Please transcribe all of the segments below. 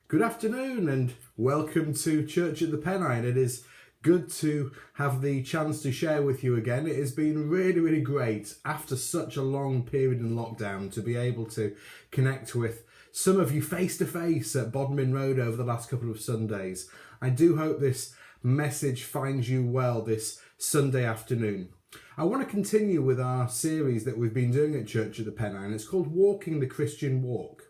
Good afternoon and welcome to Church at the Pennine. It is good to have the chance to share with you again. It has been really great after such a long period in lockdown to be able to connect with some of you face to face at Bodmin Road over the last couple of Sundays. I do hope this message finds you well this Sunday afternoon. I want to continue with our series that we've been doing at Church at the Pennine. It's called Walking the Christian Walk.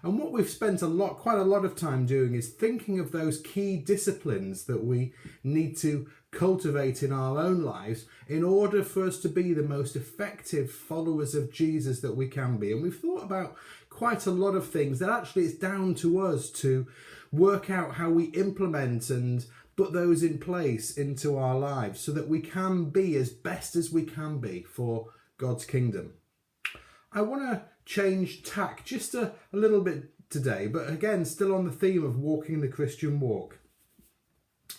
And what we've spent quite a lot of time doing is thinking of those key disciplines that we need to cultivate in our own lives in order for us to be the most effective followers of Jesus that we can be. And we've thought about quite a lot of things that actually it's down to us to work out how we implement and put those in place into our lives so that we can be as best as we can be for God's kingdom. I want to change tack just a little bit today, but again, still on the theme of walking the Christian walk.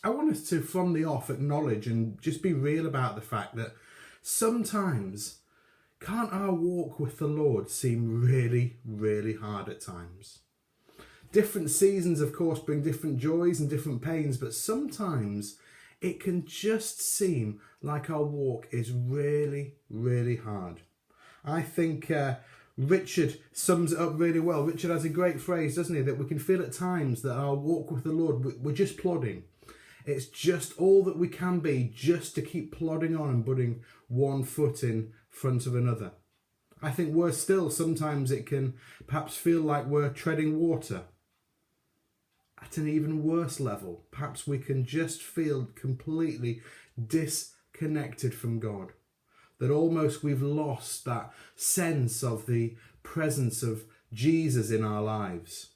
I want us to, from the off, acknowledge and just be real about the fact that sometimes can't our walk with the Lord seem really hard at times? Different seasons, of course, bring different joys and different pains, but sometimes it can just seem like our walk is really hard. I think Richard sums it up really well. Richard has a great phrase, doesn't he? That we can feel at times that our walk with the Lord, we're just plodding. It's just all that we can be just to keep plodding on and putting one foot in front of another. I think worse still, sometimes it can perhaps feel like we're treading water. At an even worse level, perhaps we can just feel completely disconnected from God. That almost we've lost that sense of the presence of Jesus in our lives.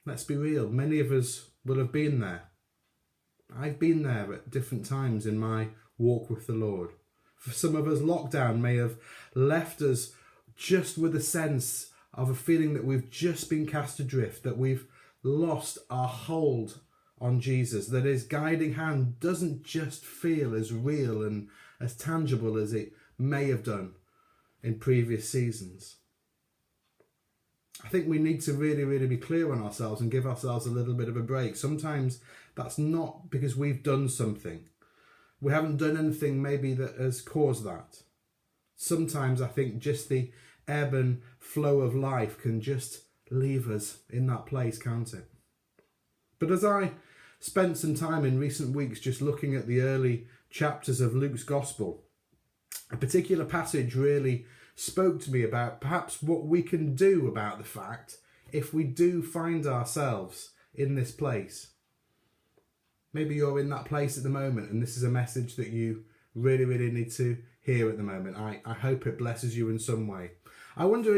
Let's be real, many of us will have been there. I've been there at different times in my walk with the Lord. For some of us, lockdown may have left us just with a sense of a feeling that we've just been cast adrift, that we've lost our hold on Jesus, that his guiding hand doesn't just feel as real and as tangible as it may have done in previous seasons. I think we need to really be clear on ourselves and give ourselves a little bit of a break. Sometimes that's not because we've done something. We haven't done anything maybe that has caused that. Sometimes I think just the ebb and flow of life can just leave us in that place, can't it? But as I spent some time in recent weeks just looking at the early chapters of Luke's Gospel, a particular passage really spoke to me about perhaps what we can do about the fact if we do find ourselves in this place. Maybe you're in that place at the moment and this is a message that you really need to hear at the moment. I hope it blesses you in some way. I wonder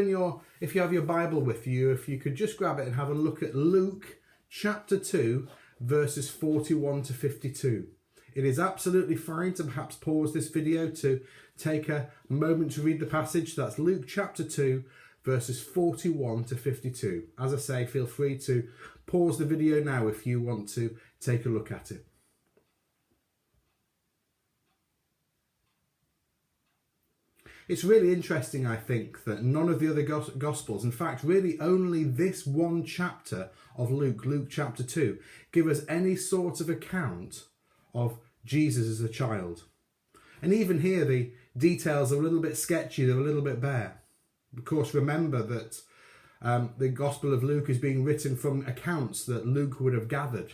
if you have your Bible with you, if you could just grab it and have a look at Luke chapter 2 verses 41 to 52. It is absolutely fine to perhaps pause this video to take a moment to read the passage. That's Luke chapter 2 verses 41 to 52. As I say, feel free to pause the video now if you want to take a look at it. It's really interesting, I think, that none of the other Gospels, in fact, really only this one chapter of Luke chapter 2, give us any sort of account of Jesus as a child. And even here, the details are a little bit sketchy, they're a little bit bare. Of course, remember that the Gospel of Luke is being written from accounts that Luke would have gathered.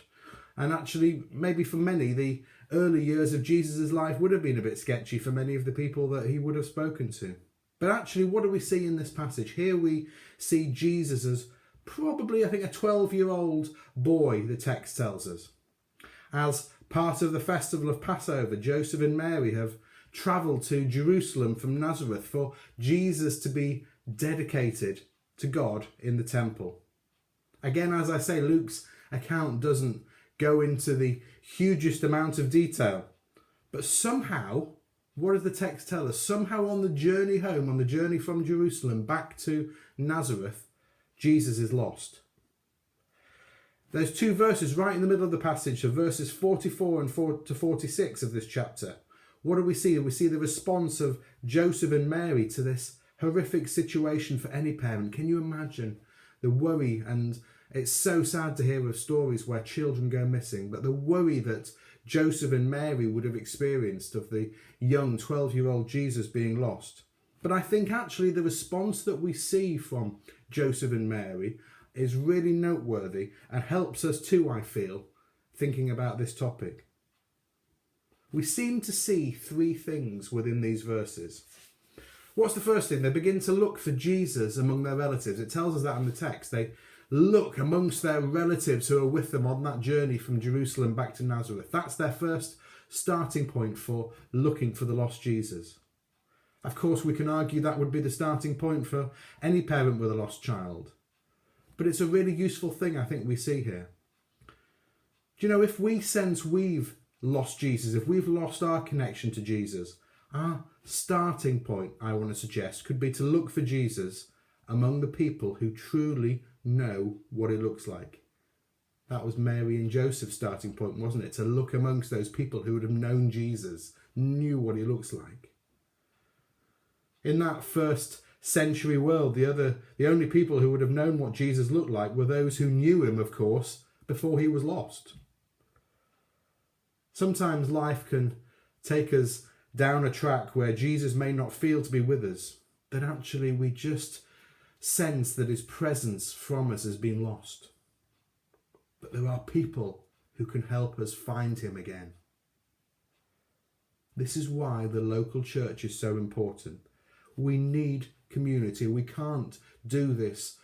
And actually, maybe for many, the early years of Jesus' life would have been a bit sketchy for many of the people that he would have spoken to. But actually, what do we see in this passage? Here we see Jesus as probably, I think, a 12-year-old boy, the text tells us. As part of the festival of Passover, Joseph and Mary have travelled to Jerusalem from Nazareth for Jesus to be dedicated to God in the temple. Again, as I say, Luke's account doesn't go into the hugest amount of detail, but somehow, what does the text tell us? Somehow on the journey home, on the journey from Jerusalem back to Nazareth, Jesus is lost. There's two verses right in the middle of the passage, so verses 44 and 46 of this chapter. What do we see? We see the response of Joseph and Mary to this horrific situation for any parent. Can you imagine the worry and It's so sad to hear of stories where children go missing, but the worry that Joseph and Mary would have experienced of the young 12-year-old Jesus being lost. But I think actually the response that we see from Joseph and Mary is really noteworthy and helps us too, I feel, thinking about this topic. We seem to see three things within these verses. What's the first thing? They begin to look for Jesus among their relatives. It tells us that in the text. They look amongst their relatives who are with them on that journey from Jerusalem back to Nazareth. That's their first starting point for looking for the lost Jesus. Of course, we can argue that would be the starting point for any parent with a lost child. But it's a really useful thing I think we see here. Do you know, if we sense we've lost Jesus, if we've lost our connection to Jesus, our starting point, I want to suggest, could be to look for Jesus among the people who truly know what it looks like. That was Mary and Joseph's starting point, wasn't it? To look amongst those people who would have known Jesus, knew what he looks like. In that first century world, the only people who would have known what Jesus looked like were those who knew him, of course, before he was lost. Sometimes life can take us down a track where Jesus may not feel to be with us, but actually we just sense that his presence from us has been lost. But there are people who can help us find him again. This is why the local church is so important. We need community. We can't do this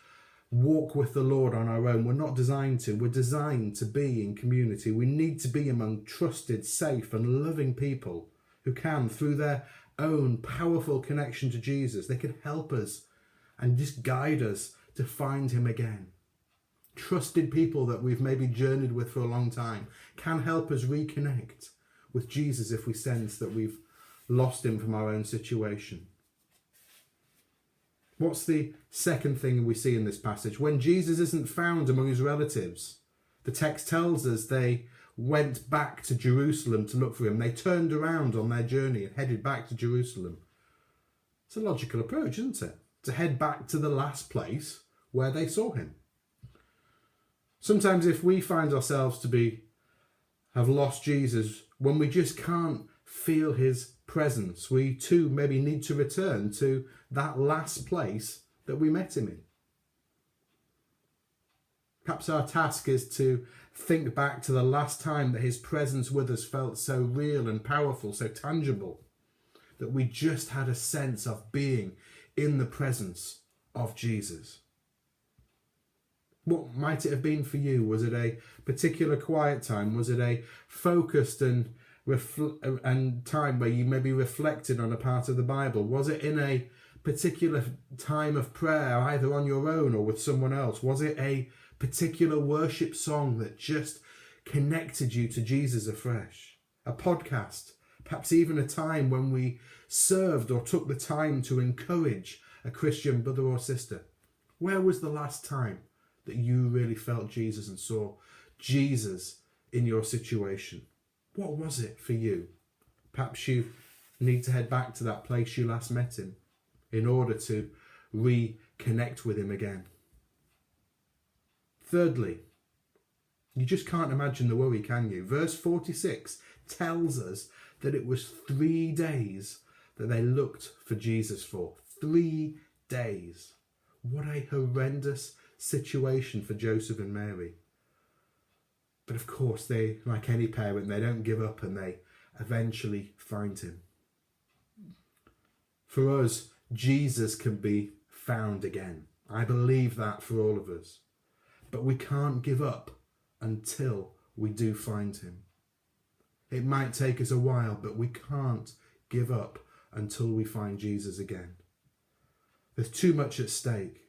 walk with the Lord on our own. We're not designed to. We're designed to be in community. We need to be among trusted, safe and loving people who can, through their own powerful connection to Jesus, they can help us and just guide us to find him again. Trusted people that we've maybe journeyed with for a long time can help us reconnect with Jesus if we sense that we've lost him from our own situation. What's the second thing we see in this passage? When Jesus isn't found among his relatives, the text tells us they went back to Jerusalem to look for him. They turned around on their journey and headed back to Jerusalem. It's a logical approach, isn't it? To head back to the last place where they saw him. Sometimes if we find ourselves have lost Jesus, when we just can't feel his presence, we too maybe need to return to that last place that we met him in. Perhaps our task is to think back to the last time that his presence with us felt so real and powerful, so tangible, that we just had a sense of being in the presence of Jesus. What might it have been for you? Was it a particular quiet time? Was it a focused and time where you maybe reflected on a part of the Bible? Was it in a particular time of prayer, either on your own or with someone else? Was it a particular worship song that just connected you to Jesus afresh? A podcast, perhaps even a time when we served or took the time to encourage a Christian brother or sister. Where was the last time that you really felt Jesus and saw Jesus in your situation? What was it for you? Perhaps you need to head back to that place you last met him in order to reconnect with him again. Thirdly, you just can't imagine the worry, can you? Verse 46 tells us that it was 3 days that they looked for Jesus for. 3 days. What a horrendous situation for Joseph and Mary. But of course, they, like any parent, they don't give up and they eventually find him. For us, Jesus can be found again. I believe that for all of us. But we can't give up until we do find him. It might take us a while, but we can't give up until we find Jesus again. There's too much at stake.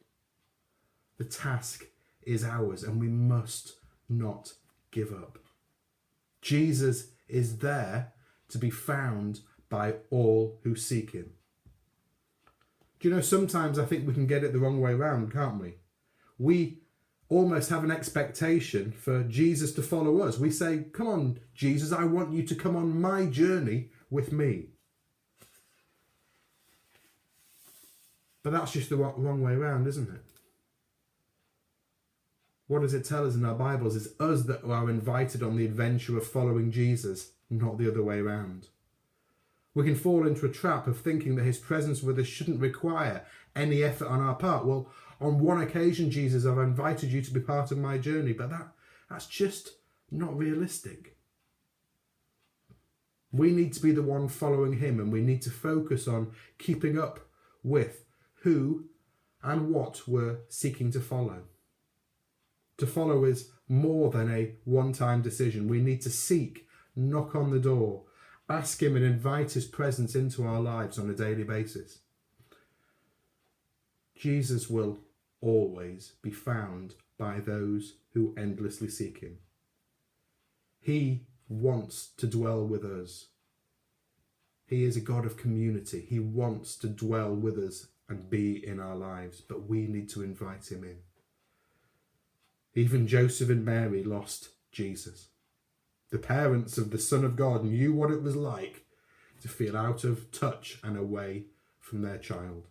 The task is ours and we must not give up. Jesus is there to be found by all who seek him. Do you know, sometimes I think we can get it the wrong way around, can't we? We almost have an expectation for Jesus to follow us. We say, come on, Jesus, I want you to come on my journey with me. But that's just the wrong way around, isn't it? What does it tell us in our Bibles? It's us that are invited on the adventure of following Jesus, not the other way around. We can fall into a trap of thinking that his presence with us shouldn't require any effort on our part. Well, on one occasion, Jesus, I've invited you to be part of my journey, but that's just not realistic. We need to be the one following him, and we need to focus on keeping up with who and what we're seeking to follow. To follow is more than a one-time decision. We need to seek, knock on the door, ask him and invite his presence into our lives on a daily basis. Jesus will always be found by those who endlessly seek him. He wants to dwell with us. He is a God of community. He wants to dwell with us and be in our lives, but we need to invite him in. Even Joseph and Mary lost Jesus. The parents of the Son of God knew what it was like to feel out of touch and away from their child.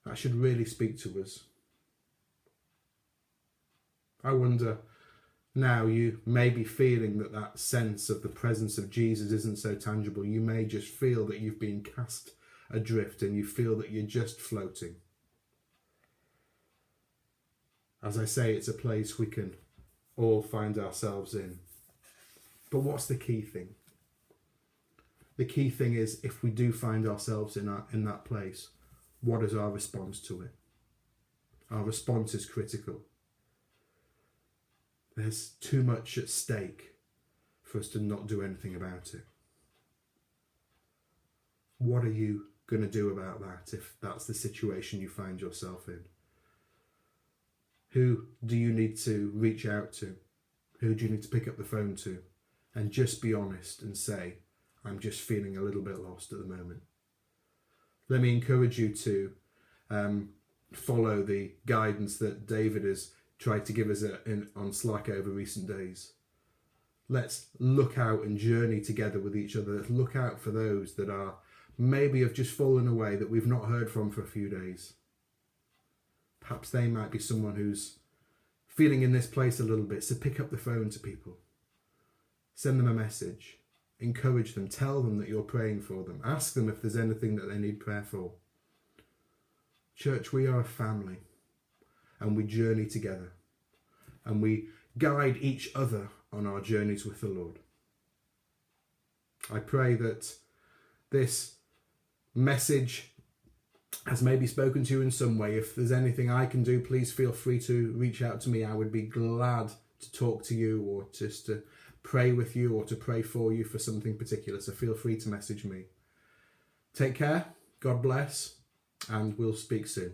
That should really speak to us. I wonder, now you may be feeling that sense of the presence of Jesus isn't so tangible. You may just feel that you've been cast adrift and you feel that you're just floating. As I say, it's a place we can all find ourselves in. But what's the key thing? The key thing is, if we do find ourselves in that place, what is our response to it? Our response is critical. There's too much at stake for us to not do anything about it. What are you going to do about that if that's the situation you find yourself in? Who do you need to reach out to? Who do you need to pick up the phone to? And just be honest and say, I'm just feeling a little bit lost at the moment. Let me encourage you to follow the guidance that David has tried to give us on Slack over recent days. Let's look out and journey together with each other. Let's look out for those that are maybe have just fallen away, that we've not heard from for a few days. Perhaps they might be someone who's feeling in this place a little bit. So pick up the phone to people. Send them a message. Encourage them. Tell them that you're praying for them. Ask them if there's anything that they need prayer for. Church, we are a family. And we journey together. And we guide each other on our journeys with the Lord. I pray that this message has maybe spoken to you in some way. If there's anything I can do, please feel free to reach out to me. I would be glad to talk to you, or just to pray with you, or to pray for you for something particular. So feel free to message me. Take care, God bless, and we'll speak soon.